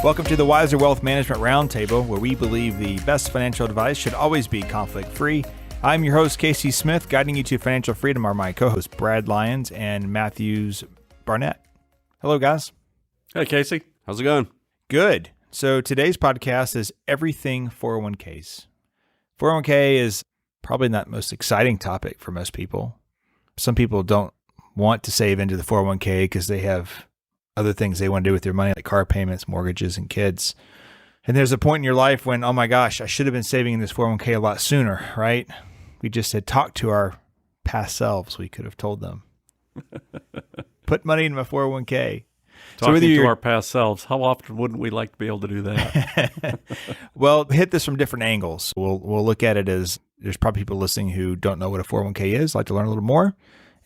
Welcome to the Wiser Wealth Management Roundtable, where we believe the best financial advice should always be conflict-free. I'm your host, Casey Smith. Guiding you to financial freedom are my co-hosts, Brad Lyons and Matthews Barnett. Hello, guys. Hey, Casey. How's it going? Good. So today's podcast is everything 401ks. 401k is probably not the most exciting topic for most people. Some people don't want to save into the 401k because they have other things they want to do with their money, like car payments, mortgages, and kids. And there's a point in your life when, oh my gosh, I should have been saving in this 401k a lot sooner, right? We just had talked to our past selves. We could have told them, put money in my 401k. Talking to our past selves, how often wouldn't we like to be able to do that? Well, hit this from different angles. We'll look at it as there's probably people listening who don't know what a 401k is, like to learn a little more.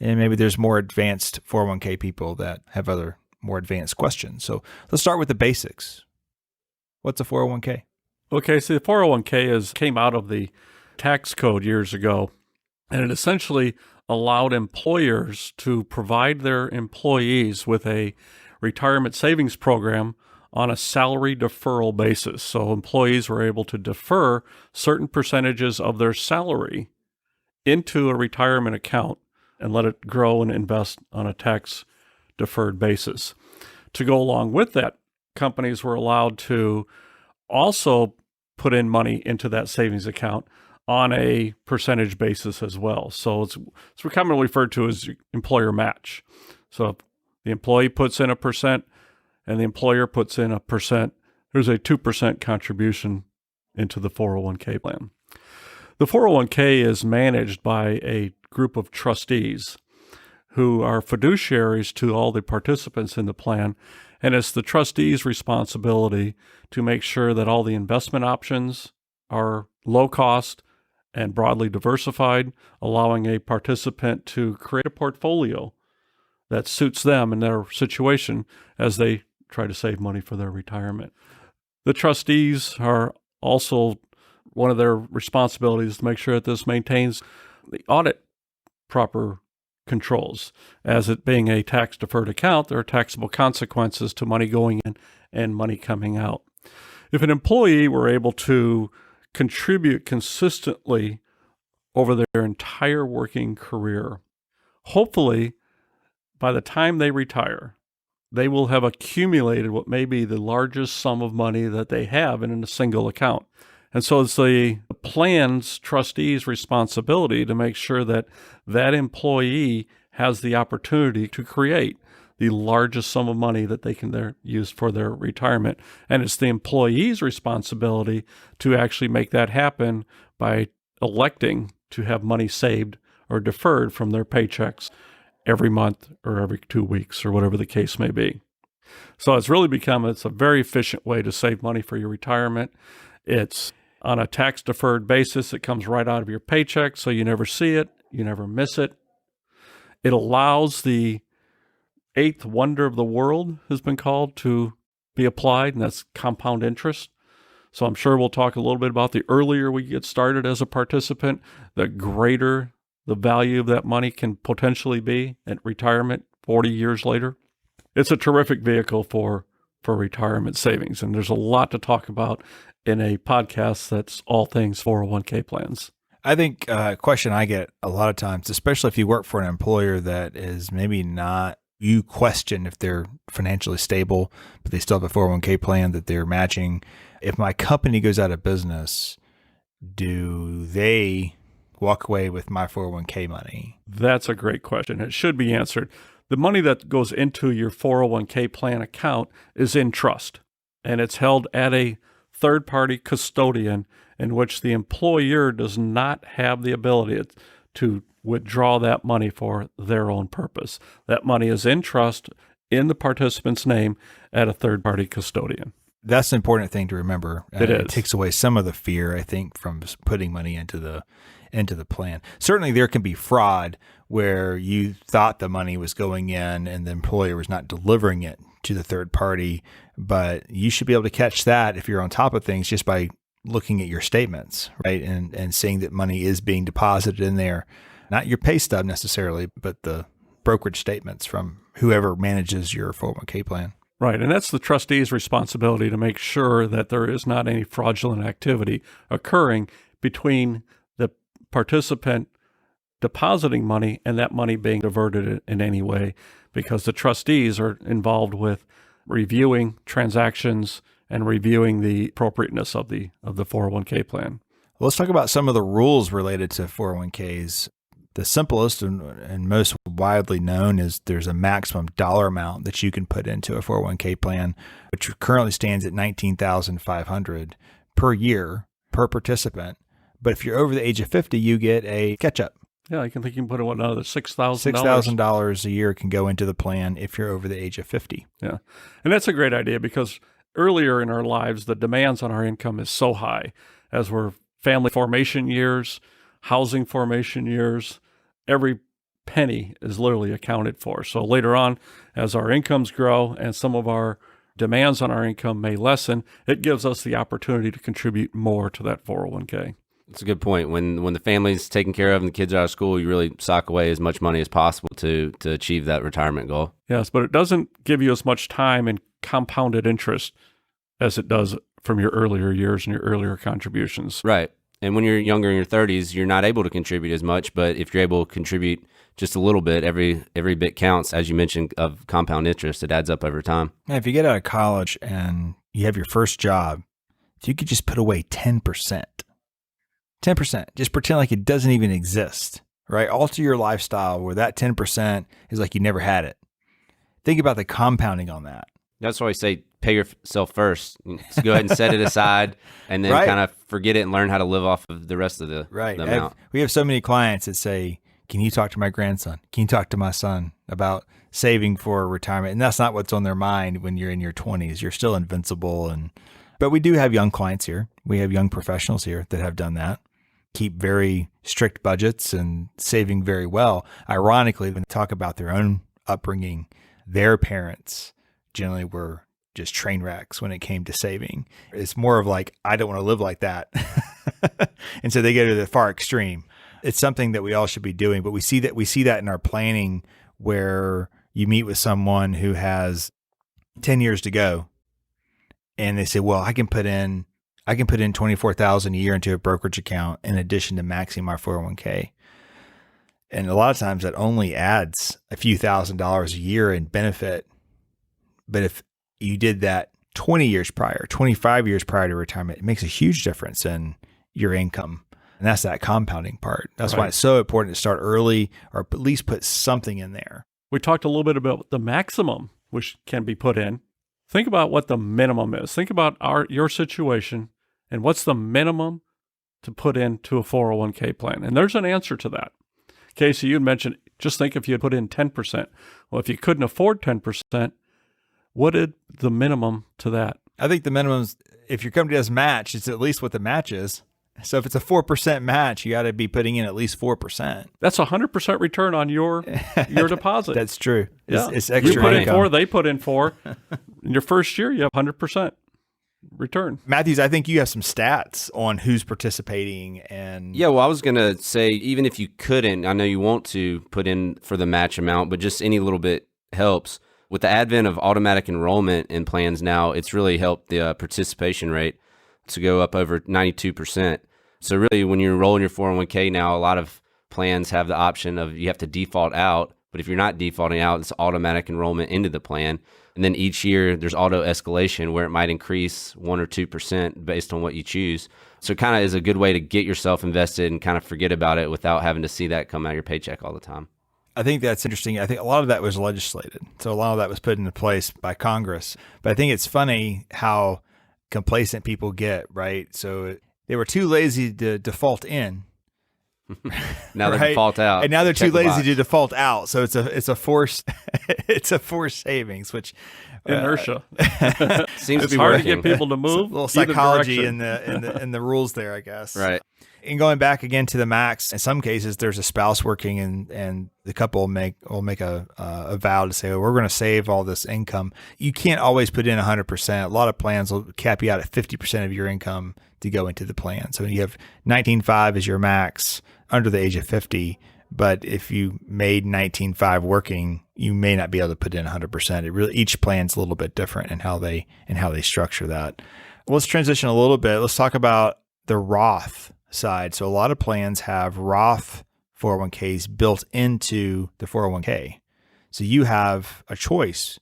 And maybe there's more advanced 401k people that have other more advanced questions. So let's start with the basics. What's a 401k? Okay, so the 401k came out of the tax code years ago, and it essentially allowed employers to provide their employees with a retirement savings program on a salary deferral basis. So employees were able to defer certain percentages of their salary into a retirement account and let it grow and invest on a tax deferred basis. To go along with that, companies were allowed to also put in money into that savings account on a percentage basis as well. So it's commonly referred to as employer match. So if the employee puts in 1% and the employer puts in 1%, there's a 2% contribution into the 401k plan. The 401k is managed by a group of trustees who are fiduciaries to all the participants in the plan, and it's the trustees' responsibility to make sure that all the investment options are low cost and broadly diversified, allowing a participant to create a portfolio that suits them and their situation as they try to save money for their retirement. The trustees are also, one of their responsibilities to make sure that this maintains the audit proper controls. As it being a tax-deferred account, there are taxable consequences to money going in and money coming out. If an employee were able to contribute consistently over their entire working career, hopefully by the time they retire, they will have accumulated what may be the largest sum of money that they have in a single account. And so it's the plan's trustee's responsibility to make sure that that employee has the opportunity to create the largest sum of money that they can use for their retirement. And it's the employee's responsibility to actually make that happen by electing to have money saved or deferred from their paychecks every month or every 2 weeks or whatever the case may be. So it's a very efficient way to save money for your retirement. It's on a tax-deferred basis. It comes right out of your paycheck, so you never see it, you never miss it. It allows the eighth wonder of the world, has been called, to be applied, and that's compound interest. So I'm sure we'll talk a little bit about the earlier we get started as a participant, the greater the value of that money can potentially be at retirement 40 years later. It's a terrific vehicle for retirement savings, and there's a lot to talk about in a podcast that's all things 401k plans. I think a question I get a lot of times, especially if you work for an employer that is maybe not, you question if they're financially stable, but they still have a 401k plan that they're matching. If my company goes out of business, do they walk away with my 401k money? That's a great question. It should be answered. The money that goes into your 401k plan account is in trust, and it's held at a third-party custodian in which the employer does not have the ability to withdraw that money for their own purpose. That money is in trust in the participant's name at a third-party custodian. That's an important thing to remember. It is. It takes away some of the fear, I think, from putting money into the plan. Certainly there can be fraud where you thought the money was going in and the employer was not delivering it to the third party, but you should be able to catch that if you're on top of things just by looking at your statements, right? And seeing that money is being deposited in there, not your pay stub necessarily, but the brokerage statements from whoever manages your 401k plan. Right. And that's the trustee's responsibility to make sure that there is not any fraudulent activity occurring between the participant depositing money and that money being diverted in any way, because the trustees are involved with reviewing transactions and reviewing the appropriateness of the 401k plan. Well, let's talk about some of the rules related to 401ks. The simplest and most widely known is there's a maximum dollar amount that you can put into a 401k plan, which currently stands at $19,500 per year per participant. But if you're over the age of 50, you get a catch-up. Yeah, I can think you can put in another $6,000. $6,000 a year can go into the plan if you're over the age of 50. Yeah. And that's a great idea because earlier in our lives, the demands on our income is so high as we're family formation years, housing formation years. Every penny is literally accounted for. So later on, as our incomes grow and some of our demands on our income may lessen, it gives us the opportunity to contribute more to that 401k. That's a good point. When the family's taken care of and the kids are out of school, you really sock away as much money as possible to achieve that retirement goal. Yes, but it doesn't give you as much time and compounded interest as it does from your earlier years and your earlier contributions. Right. And when you're younger in your 30s, you're not able to contribute as much. But if you're able to contribute just a little bit, every bit counts. As you mentioned, of compound interest, it adds up over time. And if you get out of college and you have your first job, if you could just put away 10%. 10%. Just pretend like it doesn't even exist, right? Alter your lifestyle where that 10% is like you never had it. Think about the compounding on that. That's why I say pay yourself first. Just go ahead and set it aside and then kind of forget it and learn how to live off of the rest of the amount. We have so many clients that say, can you talk to my grandson? Can you talk to my son about saving for retirement? And that's not what's on their mind when you're in your 20s. You're still invincible. But we do have young clients here. We have young professionals here that have done that. Keep very strict budgets and saving very well. Ironically, when they talk about their own upbringing, their parents generally were just train wrecks when it came to saving. It's more of like, I don't want to live like that. And so they go to the far extreme. It's something that we all should be doing, but we see that in our planning where you meet with someone who has 10 years to go and they say, well, I can put in $24,000 a year into a brokerage account in addition to maxing my 401k. And a lot of times that only adds a few $1,000s a year in benefit. But if you did that 20 years prior, 25 years prior to retirement, it makes a huge difference in your income. And that's that compounding part. That's why it's so important to start early or at least put something in there. We talked a little bit about the maximum which can be put in. Think about what the minimum is. Think about your situation and what's the minimum to put into a 401k plan. And there's an answer to that. Casey, you mentioned, just think if you had put in 10%. Well, if you couldn't afford 10%, what is the minimum to that? I think the minimum is, if your company does match, it's at least what the match is. So if it's a 4% match, you got to be putting in at least 4%. That's 100% return on your deposit. That's true. Yeah. It's extra. You put in income. 4, they put in 4. In your first year, you have 100% return. Matthews, I think you have some stats on who's participating and Yeah, well, I was going to say, even if you couldn't, I know you want to put in for the match amount, but just any little bit helps. With the advent of automatic enrollment in plans now, it's really helped the participation rate to go up over 92%. So really, when you enroll in your 401k now, a lot of plans have the option of you have to default out, but if you're not defaulting out, it's automatic enrollment into the plan. And then each year there's auto escalation where it might increase 1 or 2% based on what you choose. So it kind of is a good way to get yourself invested and kind of forget about it without having to see that come out of your paycheck all the time. I think that's interesting. I think a lot of that was legislated. So a lot of that was put into place by Congress. But I think it's funny how complacent people get, right? So they were too lazy to default in. Now they default out. And now they're too lazy to default out. So it's a forced it's a forced savings, which inertia seems to be hard working. to get people to move. A little psychology in the rules there, I guess. Right. And going back again to the max, in some cases there's a spouse working and the couple will make a vow to say, oh, we're going to save all this income. You can't always put in 100%. A lot of plans will cap you out at 50% of your income to go into the plan. So you have 19.5 as your max under the age of 50, But if you made 19.5 working, you may not be able to put in 100%. It really, each plan's a little bit different in how they structure that. Let's transition a little bit. Let's talk about the Roth side. So a lot of plans have Roth 401ks built into the 401k. So you have a choice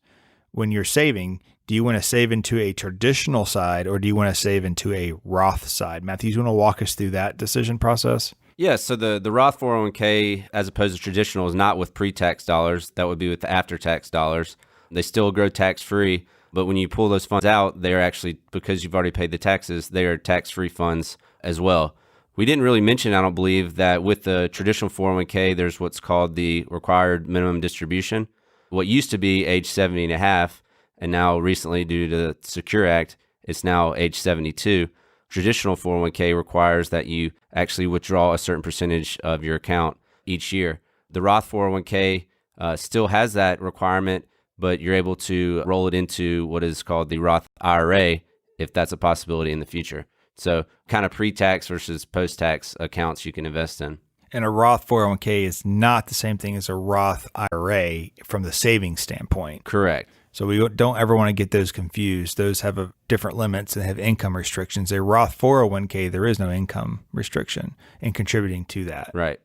when you're saving. Do you want to save into a traditional side or do you want to save into a Roth side? Matthew, you want to walk us through that decision process? Yeah, so the Roth 401k, as opposed to traditional, is not with pre-tax dollars. That would be with the after-tax dollars. They still grow tax-free, but when you pull those funds out, they're actually, because you've already paid the taxes, they are tax-free funds as well. We didn't really mention, I don't believe, that with the traditional 401k, there's what's called the required minimum distribution. What used to be age 70 and a half, and now recently, due to the Secure Act, it's now age 72. Traditional 401k requires that you actually withdraw a certain percentage of your account each year. The Roth 401k still has that requirement, but you're able to roll it into what is called the Roth IRA if that's a possibility in the future. So kind of pre-tax versus post-tax accounts you can invest in. And a Roth 401k is not the same thing as a Roth IRA from the savings standpoint. Correct. So we don't ever want to get those confused. Those have different limits and have income restrictions. A Roth 401k, there is no income restriction in contributing to that. Right.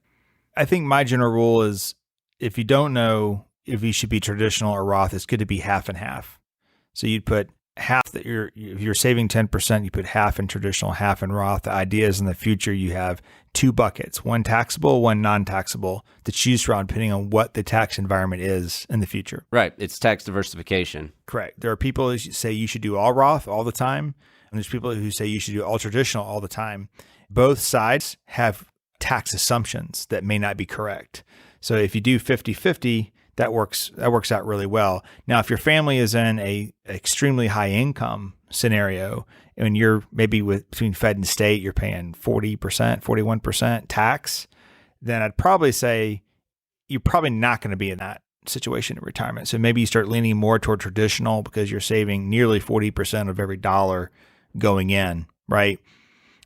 I think my general rule is if you don't know if you should be traditional or Roth, it's good to be half and half. So you'd put half that if you're saving 10%, you put half in traditional, half in Roth. The idea is in the future you have two buckets, one taxable, one non-taxable, to choose from depending on what the tax environment is in the future. Right. It's tax diversification. Correct. There are people who say you should do all Roth all the time, and there's people who say you should do all traditional all the time. Both sides have tax assumptions that may not be correct. So if you do 50-50, that works out really well. Now, if your family is in a extremely high income scenario and you're maybe between Fed and state, you're paying 40%, 41% tax, then I'd probably say you're probably not going to be in that situation in retirement. So maybe you start leaning more toward traditional because you're saving nearly 40% of every dollar going in, right?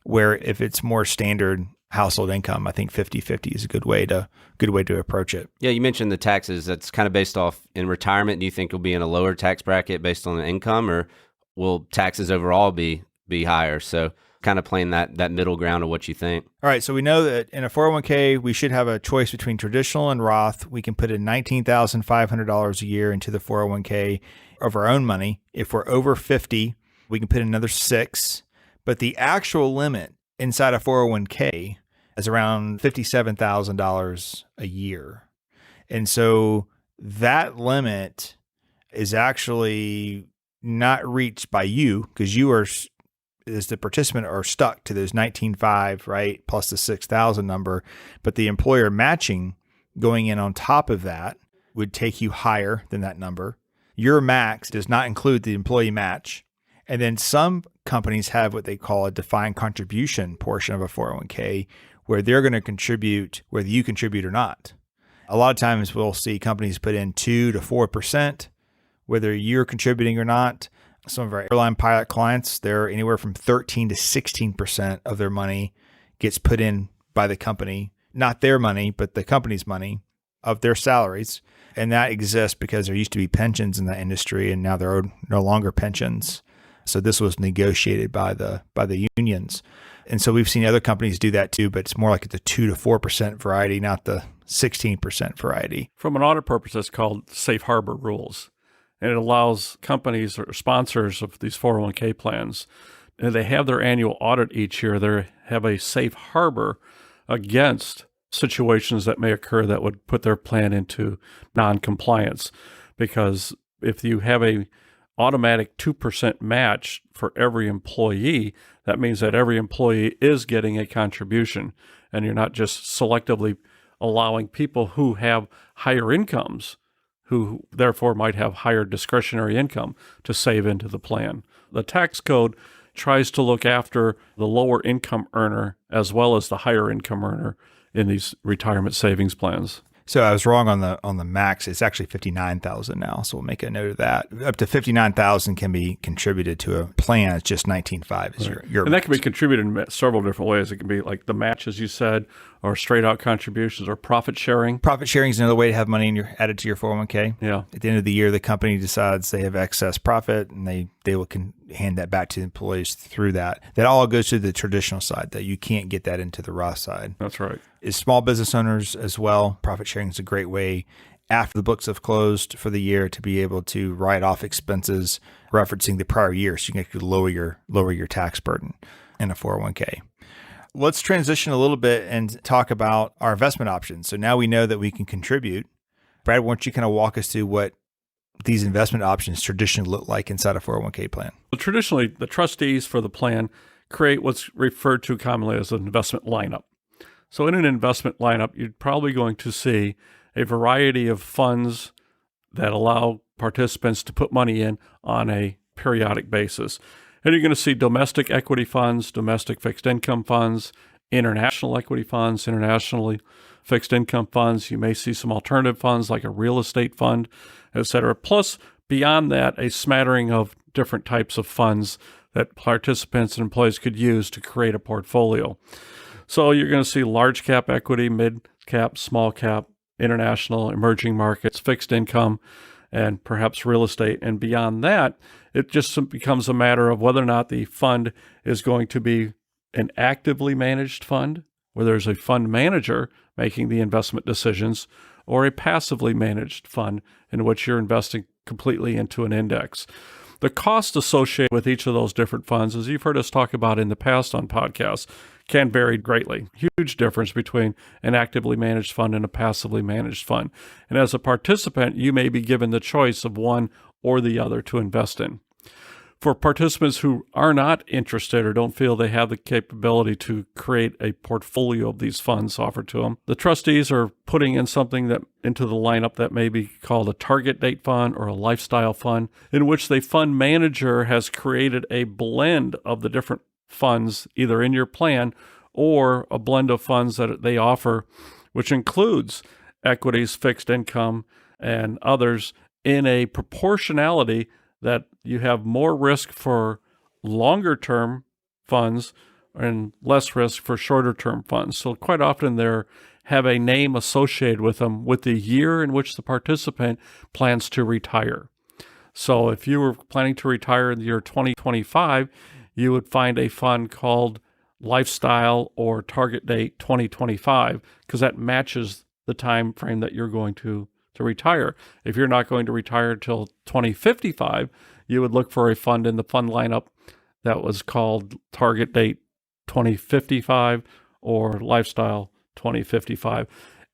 Where if it's more standard household income, I think 50-50 is a good way to approach it. Yeah, you mentioned the taxes. That's kind of based off in retirement. Do you think you'll be in a lower tax bracket based on the income, or will taxes overall be higher? So kind of playing that middle ground of what you think. All right, so we know that in a 401k, we should have a choice between traditional and Roth. We can put in $19,500 a year into the 401k of our own money. If we're over 50, we can put in another $6. But the actual limit inside a 401k is around $57,000 a year. And so that limit is actually not reached by you because you are, as the participant, are stuck to those 19.5, right? Plus the 6,000 number. But the employer matching going in on top of that would take you higher than that number. Your max does not include the employee match. And then some companies have what they call a defined contribution portion of a 401k where they're going to contribute whether you contribute or not. A lot of times we'll see companies put in 2 to 4%, whether you're contributing or not. Some of our airline pilot clients, they're anywhere from 13 to 16% of their money gets put in by the company, not their money, but the company's money of their salaries. And that exists because there used to be pensions in that industry and now there are no longer pensions. So this was negotiated by the unions. And so we've seen other companies do that too, but it's more like the 2 to 4% variety, not the 16% variety. From an audit purpose, it's called safe harbor rules. And it allows companies or sponsors of these 401k plans, and they have their annual audit each year, they have a safe harbor against situations that may occur that would put their plan into non-compliance. Because if you have a automatic 2% match for every employee, that means that every employee is getting a contribution, and you're not just selectively allowing people who have higher incomes, who therefore might have higher discretionary income, to save into the plan. The tax code tries to look after the lower income earner as well as the higher income earner in these retirement savings plans. So I was wrong on the max. It's actually 59,000 now. So we'll make a note of that. Up to 59,000 can be contributed to a plan. It's just 19.5 is your and that can be contributed in several different ways. It can be like the match, as you said, or straight out contributions, or profit sharing. Profit sharing is another way to have money added to your 401k. Yeah. At the end of the year, the company decides they have excess profit, and they will hand that back to the employees through that. That all goes to the traditional side, that you can't get that into the Roth side. That's right. As small business owners as well, profit sharing is a great way after the books have closed for the year to be able to write off expenses referencing the prior year, so you can actually lower your tax burden in a 401k. Let's transition a little bit and talk about our investment options. So now we know that we can contribute. Brad, why don't you kind of walk us through what these investment options traditionally look like inside a 401k plan? Well, traditionally, the trustees for the plan create what's referred to commonly as an investment lineup. So in an investment lineup, you're probably going to see a variety of funds that allow participants to put money in on a periodic basis. And you're going to see domestic equity funds, domestic fixed income funds, international equity funds, internationally fixed income funds. You may see some alternative funds like a real estate fund, et cetera. Plus, beyond that, a smattering of different types of funds that participants and employees could use to create a portfolio. So you're going to see large cap equity, mid cap, small cap, international, emerging markets, fixed income, and perhaps real estate. And beyond that, it just becomes a matter of whether or not the fund is going to be an actively managed fund, where there's a fund manager making the investment decisions, or a passively managed fund in which you're investing completely into an index. The cost associated with each of those different funds, as you've heard us talk about in the past on podcasts, can vary greatly. Huge difference between an actively managed fund and a passively managed fund. And as a participant, you may be given the choice of one or the other to invest in. For participants who are not interested or don't feel they have the capability to create a portfolio of these funds offered to them, the trustees are putting in something that into the lineup that may be called a target date fund or a lifestyle fund, in which the fund manager has created a blend of the different funds either in your plan or a blend of funds that they offer, which includes equities, fixed income, and others in a proportionality that you have more risk for longer term funds and less risk for shorter term funds. So quite often they have a name associated with them with the year in which the participant plans to retire. So if you were planning to retire in the year 2025, you would find a fund called Lifestyle or Target Date 2025, because that matches the time frame that you're going to retire. If you're not going to retire till 2055, you would look for a fund in the fund lineup that was called Target Date 2055 or Lifestyle 2055.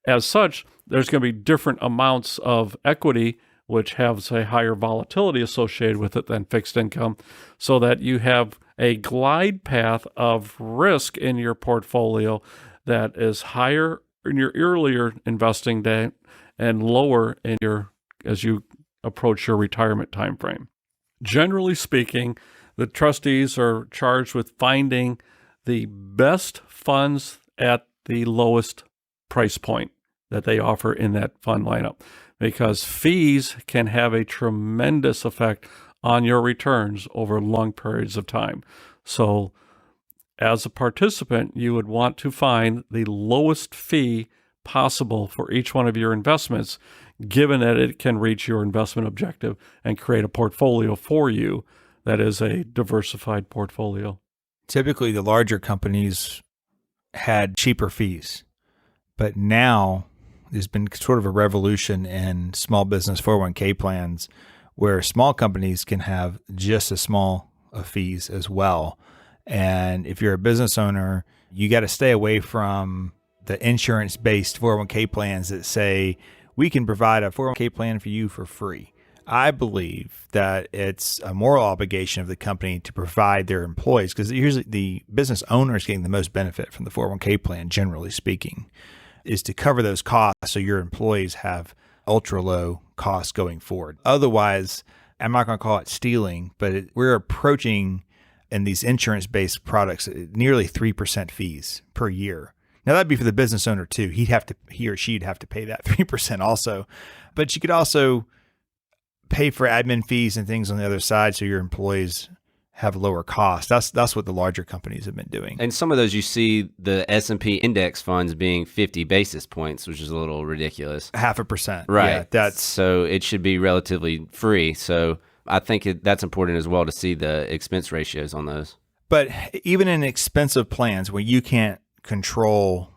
As such, there's going to be different amounts of equity which has a higher volatility associated with it than fixed income, so that you have a glide path of risk in your portfolio that is higher in your earlier investing day and lower in as you approach your retirement time frame. Generally speaking, the trustees are charged with finding the best funds at the lowest price point that they offer in that fund lineup, because fees can have a tremendous effect on your returns over long periods of time. So as a participant, you would want to find the lowest fee possible for each one of your investments, given that it can reach your investment objective and create a portfolio for you that is a diversified portfolio. Typically, the larger companies had cheaper fees, but now there's been sort of a revolution in small business 401k plans where small companies can have just as small of fees as well. And if you're a business owner, you got to stay away from the insurance-based 401k plans that say, we can provide a 401k plan for you for free. I believe that it's a moral obligation of the company to provide their employees, because usually the business owner is getting the most benefit from the 401k plan, generally speaking, is to cover those costs so your employees have ultra low costs going forward. Otherwise, I'm not going to call it stealing, but we're approaching in these insurance-based products nearly 3% fees per year. Now that'd be for the business owner too. He or she'd have to pay that 3% also. But you could also pay for admin fees and things on the other side so your employees have lower costs. That's what the larger companies have been doing. And some of those you see the S&P index funds being 50 basis points, which is a little ridiculous. 0.5%. Right. Yeah, so it should be relatively free. So I think that's important as well to see the expense ratios on those. But even in expensive plans where you can't control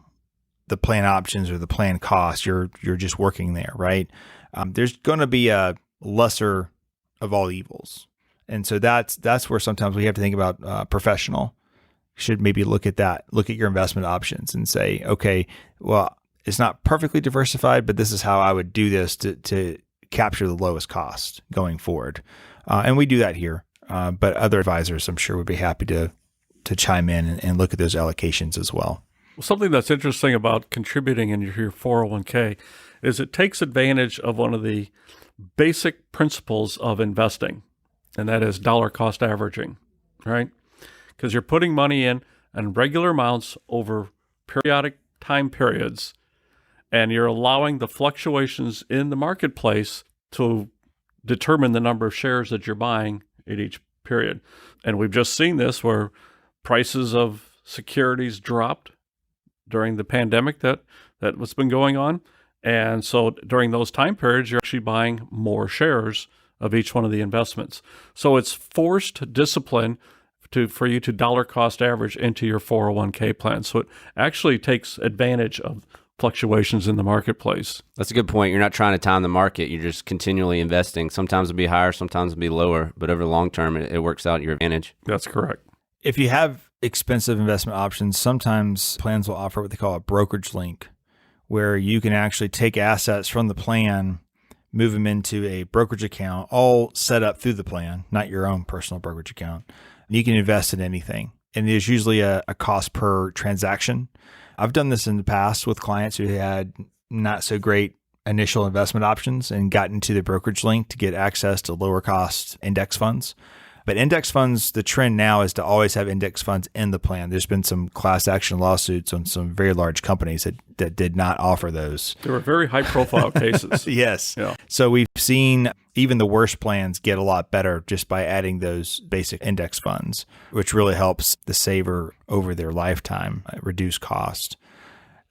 the plan options or the plan costs, you're just working there, right? There's going to be a lesser of all evils. And so that's where sometimes we have to think about professional. You should maybe look at that, look at your investment options and say, okay, well, it's not perfectly diversified, but this is how I would do this to capture the lowest cost going forward. And we do that here. But other advisors, I'm sure, would be happy to chime in and look at those allocations as well. Something that's interesting about contributing in your 401k is it takes advantage of one of the basic principles of investing, and that is dollar cost averaging, right? Because you're putting money in regular amounts over periodic time periods, and you're allowing the fluctuations in the marketplace to determine the number of shares that you're buying at each period. And we've just seen this where prices of securities dropped during the pandemic what's been going on. And so during those time periods, you're actually buying more shares of each one of the investments. So it's forced discipline for you to dollar cost average into your 401k plan. So it actually takes advantage of fluctuations in the marketplace. That's a good point. You're not trying to time the market. You're just continually investing. Sometimes it'll be higher, sometimes it'll be lower, but over the long term, it works out your advantage. That's correct. If you have expensive investment options, sometimes plans will offer what they call a brokerage link, where you can actually take assets from the plan, move them into a brokerage account, all set up through the plan, not your own personal brokerage account. And you can invest in anything. And there's usually a cost per transaction. I've done this in the past with clients who had not so great initial investment options and got into the brokerage link to get access to lower cost index funds. But index funds, the trend now is to always have index funds in the plan. There's been some class action lawsuits on some very large companies that did not offer those. There were very high profile cases. Yes. Yeah. So we've seen even the worst plans get a lot better just by adding those basic index funds, which really helps the saver over their lifetime reduce cost.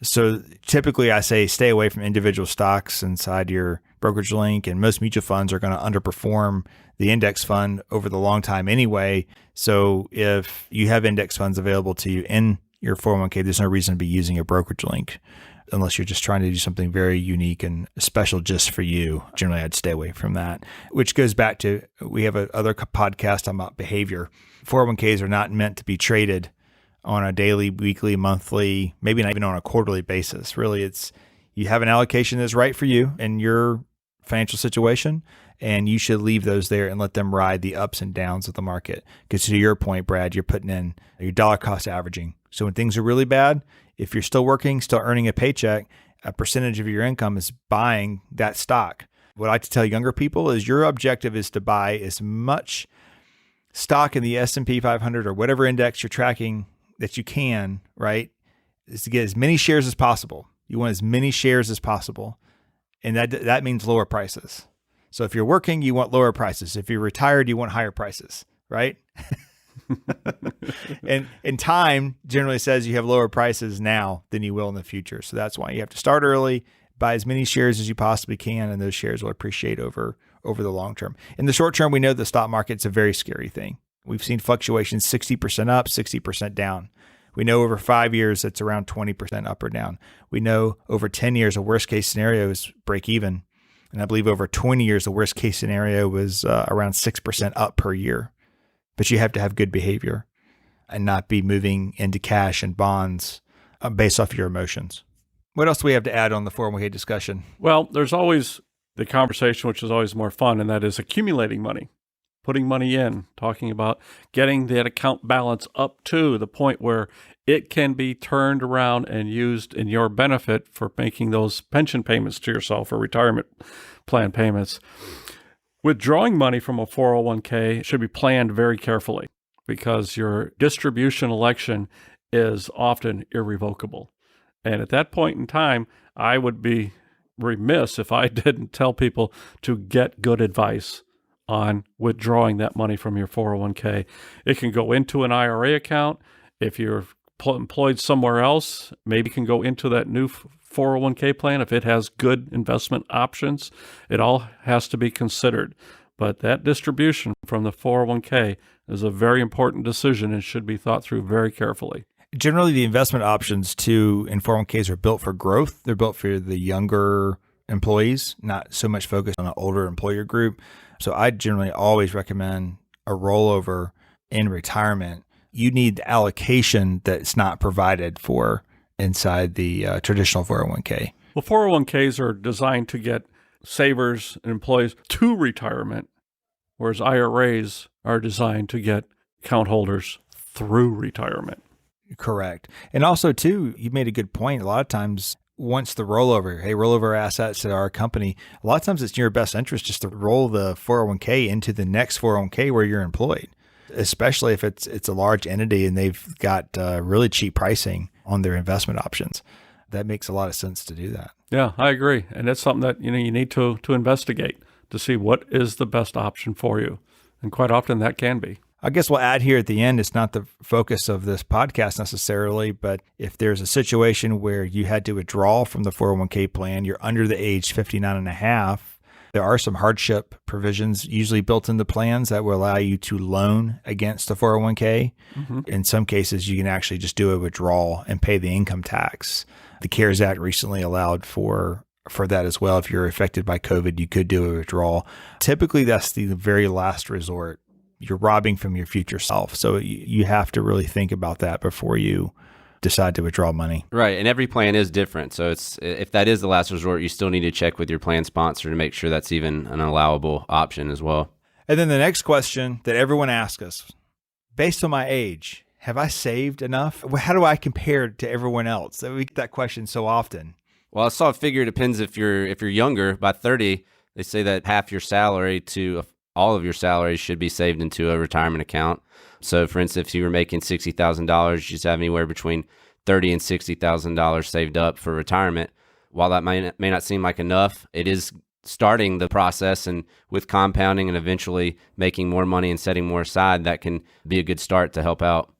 So typically I say stay away from individual stocks inside your brokerage link, and most mutual funds are going to underperform the index fund over the long time anyway. So if you have index funds available to you in your 401k, there's no reason to be using a brokerage link unless you're just trying to do something very unique and special just for you. Generally, I'd stay away from that, which goes back to, we have another podcast about behavior. 401ks are not meant to be traded on a daily, weekly, monthly, maybe not even on a quarterly basis. Really, it's you have an allocation that's right for you and your financial situation, and you should leave those there and let them ride the ups and downs of the market. Because to your point, Brad, you're putting in your dollar cost averaging. So when things are really bad, if you're still working, still earning a paycheck, a percentage of your income is buying that stock. What I like to tell younger people is your objective is to buy as much stock in the S&P 500 or whatever index you're tracking that you can, right? Is to get as many shares as possible. You want as many shares as possible. And that means lower prices. So if you're working, you want lower prices. If you're retired, you want higher prices, right? And time generally says you have lower prices now than you will in the future. So that's why you have to start early, buy as many shares as you possibly can, and those shares will appreciate over the long term. In the short term, we know the stock market's a very scary thing. We've seen fluctuations 60% up, 60% down. We know over 5 years, it's around 20% up or down. We know over 10 years, a worst case scenario is break even. And I believe over 20 years, the worst case scenario was around 6% up per year. But you have to have good behavior and not be moving into cash and bonds based off your emotions. What else do we have to add on the 401k discussion? Well, there's always the conversation, which is always more fun, and that is accumulating money, putting money in, talking about getting that account balance up to the point where it can be turned around and used in your benefit for making those pension payments to yourself or retirement plan payments. Withdrawing money from a 401k should be planned very carefully because your distribution election is often irrevocable. And at that point in time, I would be remiss if I didn't tell people to get good advice on withdrawing that money from your 401k. It can go into an IRA account. If you're employed somewhere else, maybe can go into that new 401k plan if it has good investment options. It all has to be considered. But that distribution from the 401k is a very important decision and should be thought through very carefully. Generally, the investment options too in 401ks are built for growth. They're built for the younger employees, not so much focused on an older employer group. So I generally always recommend a rollover in retirement. You need the allocation that's not provided for inside the traditional 401k. Well, 401ks are designed to get savers and employees to retirement, whereas IRAs are designed to get account holders through retirement. Correct. And also, too, you made a good point. A lot of times, once the rollover assets at our company, a lot of times it's in your best interest just to roll the 401k into the next 401k where you're employed, especially if it's a large entity and they've got really cheap pricing on their investment options. That makes a lot of sense to do that. Yeah, I agree. And that's something that you need to investigate to see what is the best option for you. And quite often that can be. I guess we'll add here at the end, it's not the focus of this podcast necessarily, but if there's a situation where you had to withdraw from the 401k plan, you're under the age 59 and a half, there are some hardship provisions usually built into plans that will allow you to loan against the 401k. Mm-hmm. In some cases, you can actually just do a withdrawal and pay the income tax. The CARES Act recently allowed for that as well. If you're affected by COVID, you could do a withdrawal. Typically, that's the very last resort. You're robbing from your future self. So you have to really think about that before you decide to withdraw money. Right. And every plan is different. So if that is the last resort, you still need to check with your plan sponsor to make sure that's even an allowable option as well. And then the next question that everyone asks us, based on my age, have I saved enough? How do I compare to everyone else? We get that question so often. Well, I saw a figure. It depends if you're younger. By 30, they say that half your salary to all of your salary should be saved into a retirement account. So, for instance, if you were making $60,000, you just have anywhere between $30,000 and $60,000 saved up for retirement. While that may not seem like enough, it is starting the process, and with compounding and eventually making more money and setting more aside, that can be a good start to help out.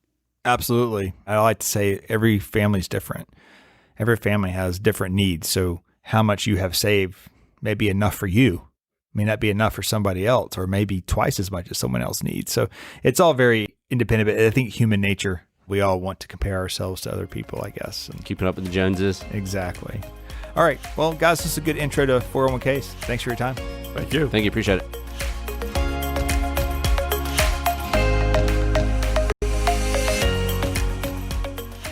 Absolutely. I like to say every family is different. Every family has different needs. So how much you have saved may be enough for you, may not be enough for somebody else, or maybe twice as much as someone else needs. So it's all very independent. But I think human nature, we all want to compare ourselves to other people, I guess. And keeping up with the Joneses. Exactly. All right. Well, guys, this is a good intro to 401ks. Thanks for your time. Thank you. Thank you. Appreciate it.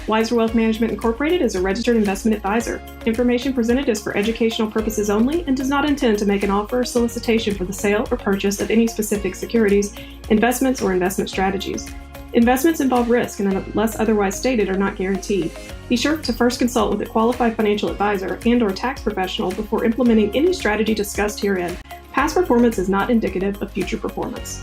Wiser Wealth Management Incorporated is a registered investment advisor. Information presented is for educational purposes only and does not intend to make an offer or solicitation for the sale or purchase of any specific securities, investments, or investment strategies. Investments involve risk and, unless otherwise stated, are not guaranteed. Be sure to first consult with a qualified financial advisor and/or tax professional before implementing any strategy discussed herein. Past performance is not indicative of future performance.